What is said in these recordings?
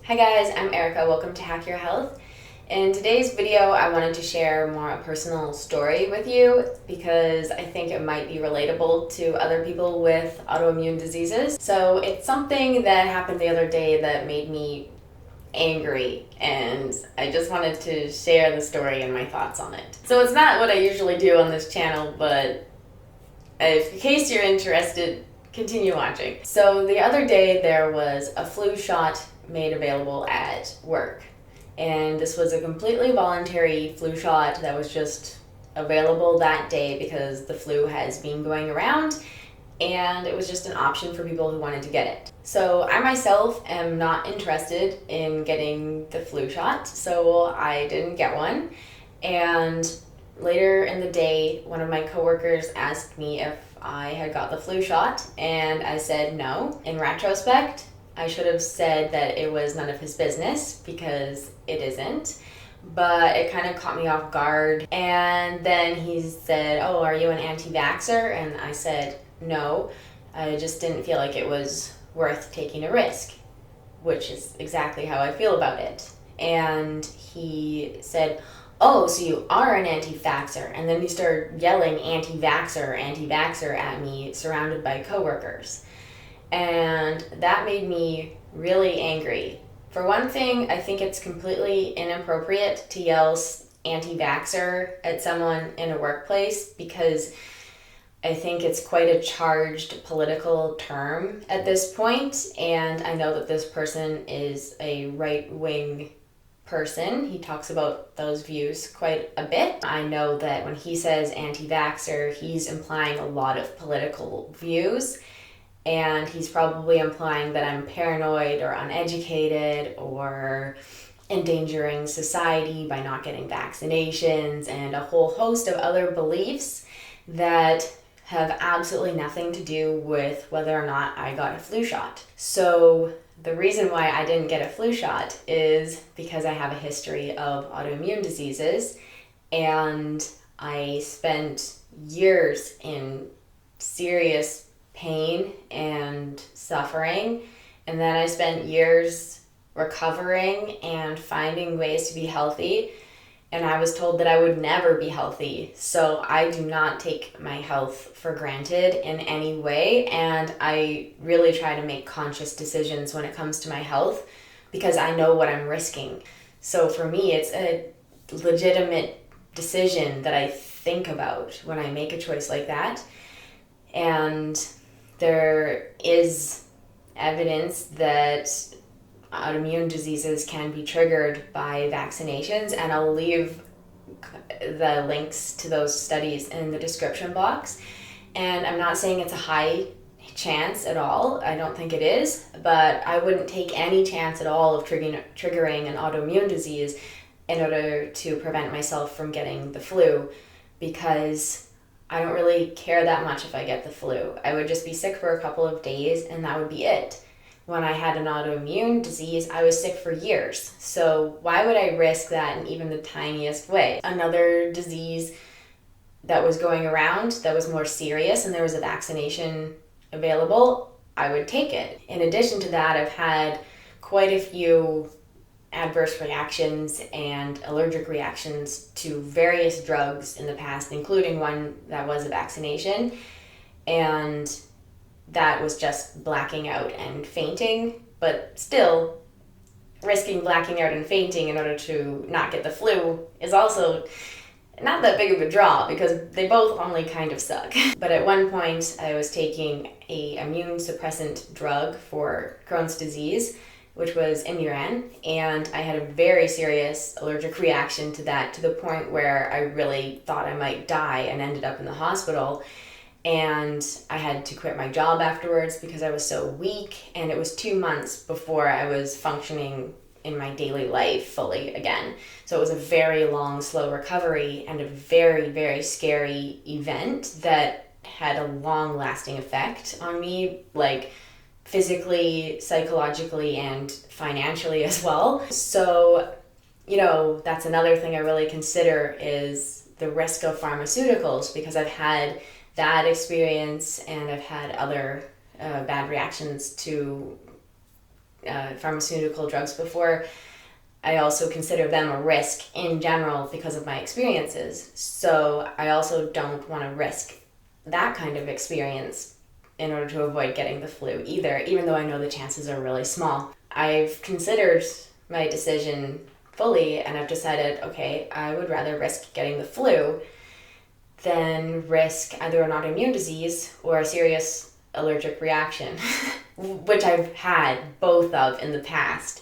Hi guys, I'm Erica. Welcome to Hack Your Health. In today's video, I wanted to share more a personal story with you because I think it might be relatable to other people with autoimmune diseases. So it's something that happened the other day that made me angry, and I just wanted to share the story and my thoughts on it. So it's not what I usually do on this channel, but in case you're interested, continue watching. So the other day there was a flu shot made available at work. And this was a completely voluntary flu shot that was just available that day because the flu has been going around and it was just an option for people who wanted to get it. So I myself am not interested in getting the flu shot, so I didn't get one. And later in the day, one of my coworkers asked me if I had got the flu shot, and I said no. In retrospect, I should have said that it was none of his business because it isn't, but it kind of caught me off guard. And then he said, "Oh, are you an anti-vaxxer?" And I said, "No, I just didn't feel like it was worth taking a risk," which is exactly how I feel about it. And he said, "Oh, so you are an anti-vaxxer." And then he started yelling anti-vaxxer at me, surrounded by coworkers. And that made me really angry. For one thing, I think it's completely inappropriate to yell anti-vaxxer at someone in a workplace because I think it's quite a charged political term at this point, and I know that this person is a right-wing person. He talks about those views quite a bit. I know that when he says anti-vaxxer, he's implying a lot of political views, and he's probably implying that I'm paranoid or uneducated or endangering society by not getting vaccinations and a whole host of other beliefs that have absolutely nothing to do with whether or not I got a flu shot. So the reason why I didn't get a flu shot is because I have a history of autoimmune diseases, and I spent years in serious pain and suffering, and then I spent years recovering and finding ways to be healthy, and I was told that I would never be healthy. So I do not take my health for granted in any way, and I really try to make conscious decisions when it comes to my health because I know what I'm risking. So for me, it's a legitimate decision that I think about when I make a choice like that. And there is evidence that autoimmune diseases can be triggered by vaccinations, and I'll leave the links to those studies in the description box. And I'm not saying it's a high chance at all. I don't think it is, but I wouldn't take any chance at all of triggering an autoimmune disease in order to prevent myself from getting the flu, because I don't really care that much if I get the flu. I would just be sick for a couple of days and that would be it. When I had an autoimmune disease, I was sick for years. So why would I risk that in even the tiniest way? Another disease that was going around that was more serious and there was a vaccination available, I would take it. In addition to that, I've had quite a few adverse reactions and allergic reactions to various drugs in the past, including one that was a vaccination, and that was just blacking out and fainting. But still, risking blacking out and fainting in order to not get the flu is also not that big of a draw because they both only kind of suck. But at one point, I was taking a immune suppressant drug for Crohn's disease, which was Imuran, and I had a very serious allergic reaction to that, to the point where I really thought I might die and ended up in the hospital. And I had to quit my job afterwards because I was so weak, and it was 2 months before I was functioning in my daily life fully again. So it was a very long, slow recovery and a very, very scary event that had a long-lasting effect on me, like physically, psychologically, and financially as well. So, that's another thing I really consider is the risk of pharmaceuticals, because I've had that experience and I've had other bad reactions to pharmaceutical drugs before, I also consider them a risk in general because of my experiences. So I also don't want to risk that kind of experience in order to avoid getting the flu either, even though I know the chances are really small. I've considered my decision fully and I've decided, okay, I would rather risk getting the flu than risk either an autoimmune disease or a serious allergic reaction, which I've had both of in the past.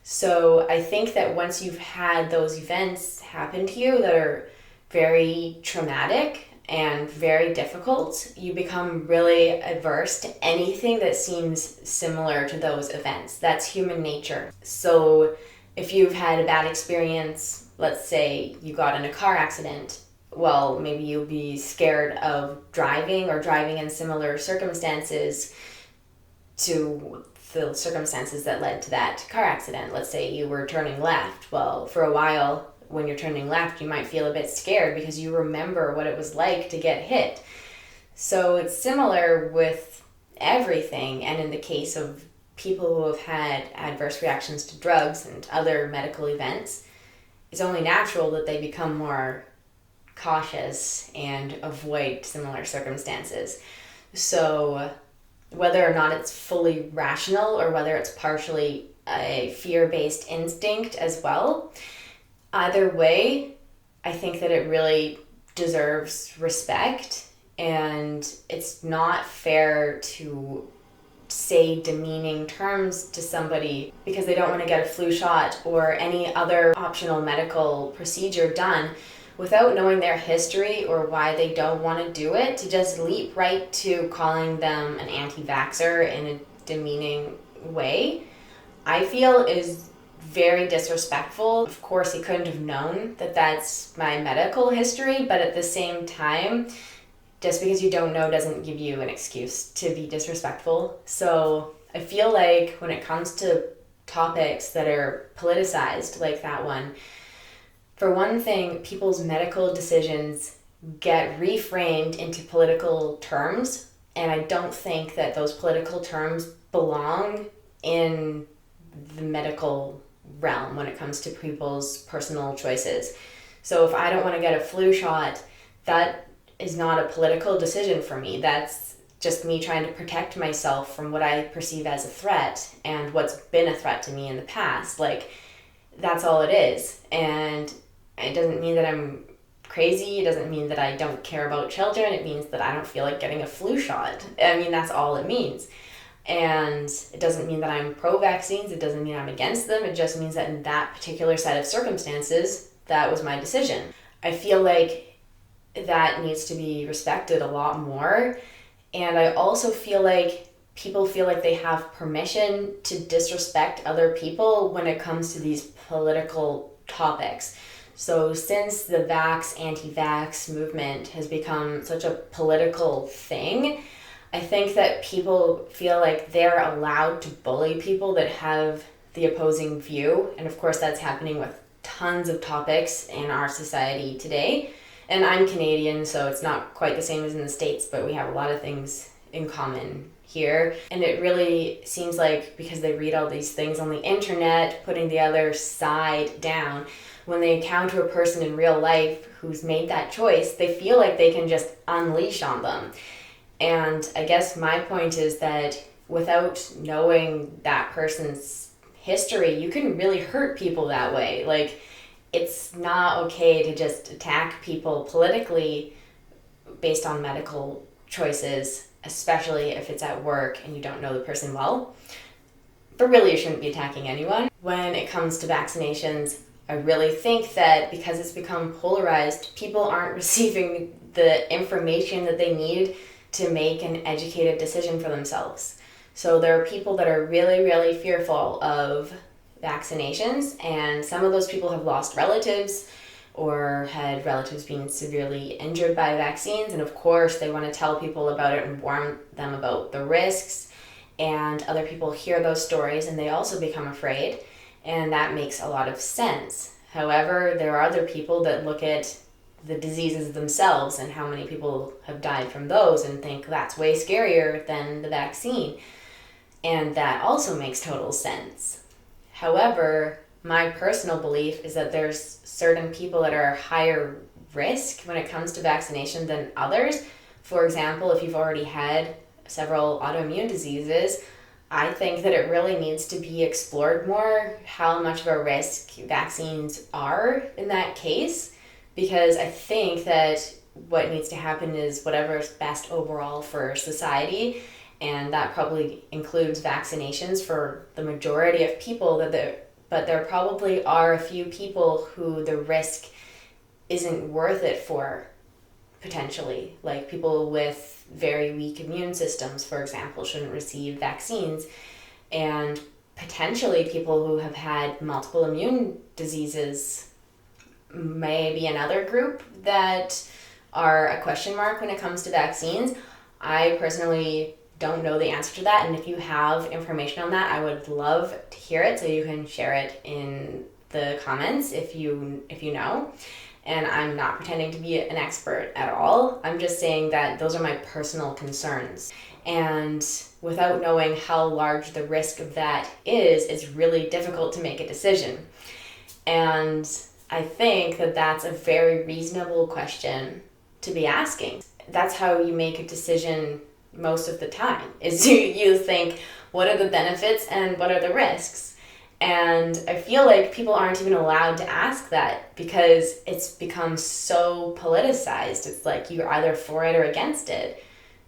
So I think that once you've had those events happen to you that are very traumatic and very difficult, you become really averse to anything that seems similar to those events. That's human nature. So if you've had a bad experience, let's say you got in a car accident, well, maybe you'll be scared of driving or driving in similar circumstances to the circumstances that led to that car accident. Let's say you were turning left. Well, for a while, when you're turning left, you might feel a bit scared because you remember what it was like to get hit. So it's similar with everything. And in the case of people who have had adverse reactions to drugs and other medical events, it's only natural that they become more cautious and avoid similar circumstances. So whether or not it's fully rational or whether it's partially a fear-based instinct as well, either way, I think that it really deserves respect, and it's not fair to say demeaning terms to somebody because they don't want to get a flu shot or any other optional medical procedure done without knowing their history or why they don't want to do it. To just leap right to calling them an anti-vaxxer in a demeaning way, I feel is very disrespectful. Of course, he couldn't have known that that's my medical history, but at the same time, just because you don't know doesn't give you an excuse to be disrespectful. So I feel like when it comes to topics that are politicized like that one, for one thing, people's medical decisions get reframed into political terms, and I don't think that those political terms belong in the medical realm when it comes to people's personal choices. So if I don't want to get a flu shot, that is not a political decision for me. That's just me trying to protect myself from what I perceive as a threat and what's been a threat to me in the past. Like, that's all it is. And it doesn't mean that I'm crazy. It doesn't mean that I don't care about children. It means that I don't feel like getting a flu shot. I mean, that's all it means. And it doesn't mean that I'm pro-vaccines. It doesn't mean I'm against them. It just means that in that particular set of circumstances, that was my decision. I feel like that needs to be respected a lot more. And I also feel like people feel like they have permission to disrespect other people when it comes to these political topics. So since the anti-vax movement has become such a political thing, I think that people feel like they're allowed to bully people that have the opposing view. And of course, that's happening with tons of topics in our society today. And I'm Canadian, so it's not quite the same as in the States, but we have a lot of things in common here. And it really seems like because they read all these things on the internet, putting the other side down, when they encounter a person in real life who's made that choice, they feel like they can just unleash on them. And I guess my point is that without knowing that person's history, you can really hurt people that way. Like, it's not okay to just attack people politically based on medical choices, especially if it's at work and you don't know the person well. But really, you shouldn't be attacking anyone. When it comes to vaccinations, I really think that because it's become polarized, people aren't receiving the information that they need to make an educated decision for themselves. So there are people that are really, really fearful of vaccinations, and some of those people have lost relatives or had relatives being severely injured by vaccines, and of course they want to tell people about it and warn them about the risks, and other people hear those stories and they also become afraid, and that makes a lot of sense. However, there are other people that look at the diseases themselves and how many people have died from those and think that's way scarier than the vaccine. And that also makes total sense. However, my personal belief is that there's certain people that are higher risk when it comes to vaccination than others. For example, if you've already had several autoimmune diseases, I think that it really needs to be explored more how much of a risk vaccines are in that case, because I think that what needs to happen is whatever's best overall for society, and that probably includes vaccinations for the majority of people, but there probably are a few people who the risk isn't worth it for, potentially. Like people with very weak immune systems, for example, shouldn't receive vaccines. And potentially people who have had multiple immune diseases may be another group that are a question mark when it comes to vaccines. I personally don't know the answer to that, and if you have information on that, I would love to hear it, so you can share it in the comments if you know. And I'm not pretending to be an expert at all. I'm just saying that those are my personal concerns. And without knowing how large the risk of that is, it's really difficult to make a decision. And I think that that's a very reasonable question to be asking. That's how you make a decision most of the time, is you think, what are the benefits and what are the risks? And I feel like people aren't even allowed to ask that because it's become so politicized. It's like you're either for it or against it.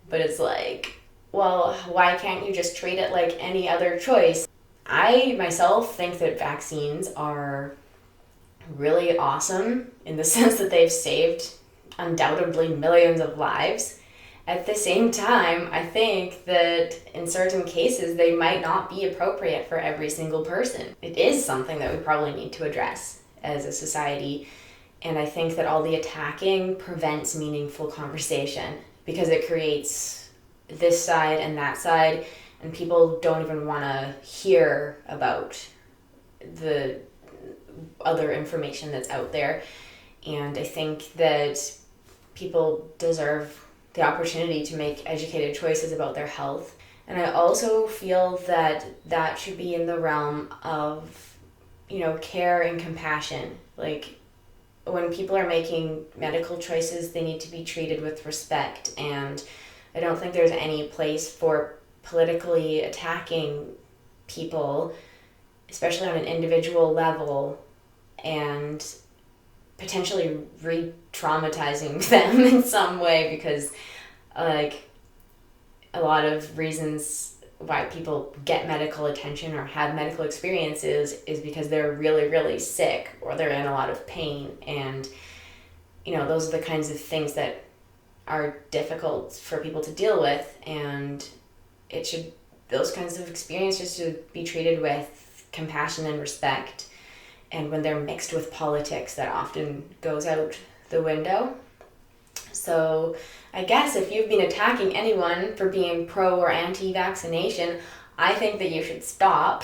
But it's like, well, why can't you just treat it like any other choice? I myself think that vaccines are really awesome in the sense that they've saved undoubtedly millions of lives. At the same time, I think that in certain cases, they might not be appropriate for every single person. It is something that we probably need to address as a society. And I think that all the attacking prevents meaningful conversation because it creates this side and that side, and people don't even want to hear about the other information that's out there. And I think that people deserve the opportunity to make educated choices about their health. And I also feel that that should be in the realm of, care and compassion. Like when people are making medical choices, they need to be treated with respect. And I don't think there's any place for politically attacking people, especially on an individual level, and potentially re-traumatizing them in some way, because like a lot of reasons why people get medical attention or have medical experiences is because they're really, really sick or they're in a lot of pain. And, those are the kinds of things that are difficult for people to deal with. And those kinds of experiences should be treated with compassion and respect. And when they're mixed with politics, that often goes out the window. So I guess if you've been attacking anyone for being pro or anti-vaccination, I think that you should stop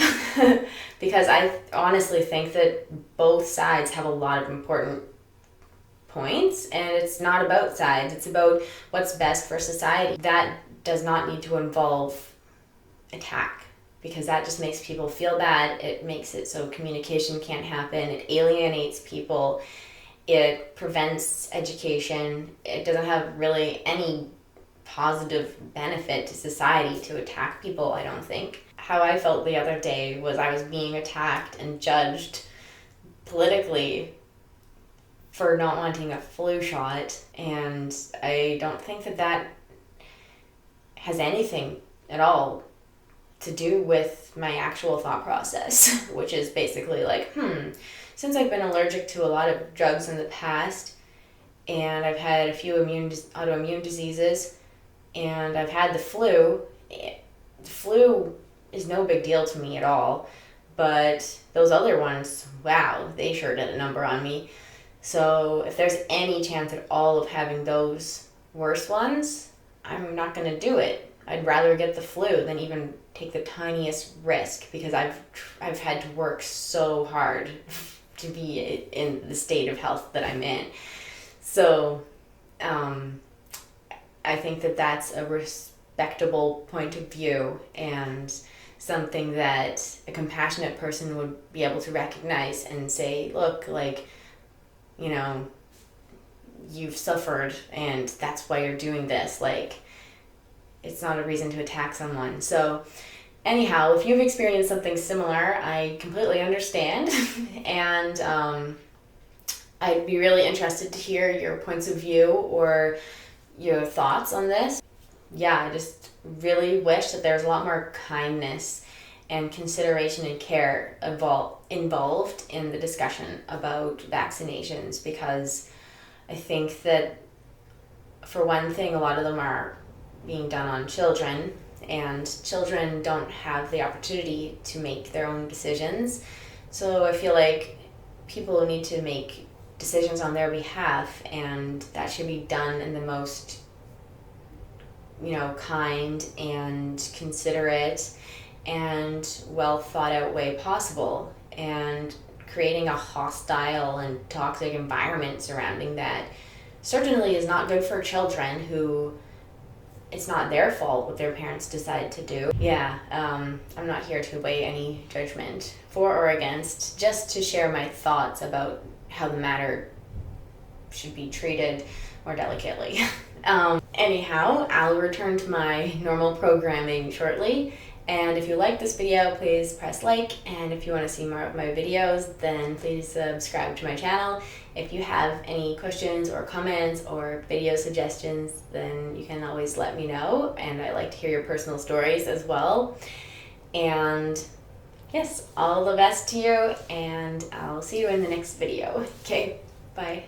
because I honestly think that both sides have a lot of important points, and it's not about sides. It's about what's best for society. That does not need to involve attack, because that just makes people feel bad. It makes it so communication can't happen. It alienates people. It prevents education. It doesn't have really any positive benefit to society to attack people, I don't think. How I felt the other day was I was being attacked and judged politically for not wanting a flu shot, and I don't think that has anything at all to do with my actual thought process, which is basically like, since I've been allergic to a lot of drugs in the past, and I've had a few autoimmune diseases, and I've had the flu is no big deal to me at all, but those other ones, wow, they sure did a number on me. So if there's any chance at all of having those worse ones, I'm not going to do it. I'd rather get the flu than even take the tiniest risk, because I've had to work so hard to be in the state of health that I'm in. So I think that that's a respectable point of view, and something that a compassionate person would be able to recognize and say, look, like, you know, you've suffered and that's why you're doing this. Like, it's not a reason to attack someone. So anyhow, if you've experienced something similar, I completely understand. And I'd be really interested to hear your points of view or your thoughts on this. Yeah, I just really wish that there was a lot more kindness and consideration and care involved in the discussion about vaccinations, because I think that, for one thing, a lot of them are being done on children, and children don't have the opportunity to make their own decisions. So I feel like people need to make decisions on their behalf, and that should be done in the most, kind and considerate and well thought out way possible. And creating a hostile and toxic environment surrounding that certainly is not good for children who it's not their fault what their parents decide to do. Yeah, I'm not here to weigh any judgment for or against, just to share my thoughts about how the matter should be treated more delicately. Anyhow, I'll return to my normal programming shortly. And if you like this video, please press like. And if you want to see more of my videos, then please subscribe to my channel. If you have any questions or comments or video suggestions, then you can always let me know. And I like to hear your personal stories as well. And yes, all the best to you, and I'll see you in the next video. Okay, bye.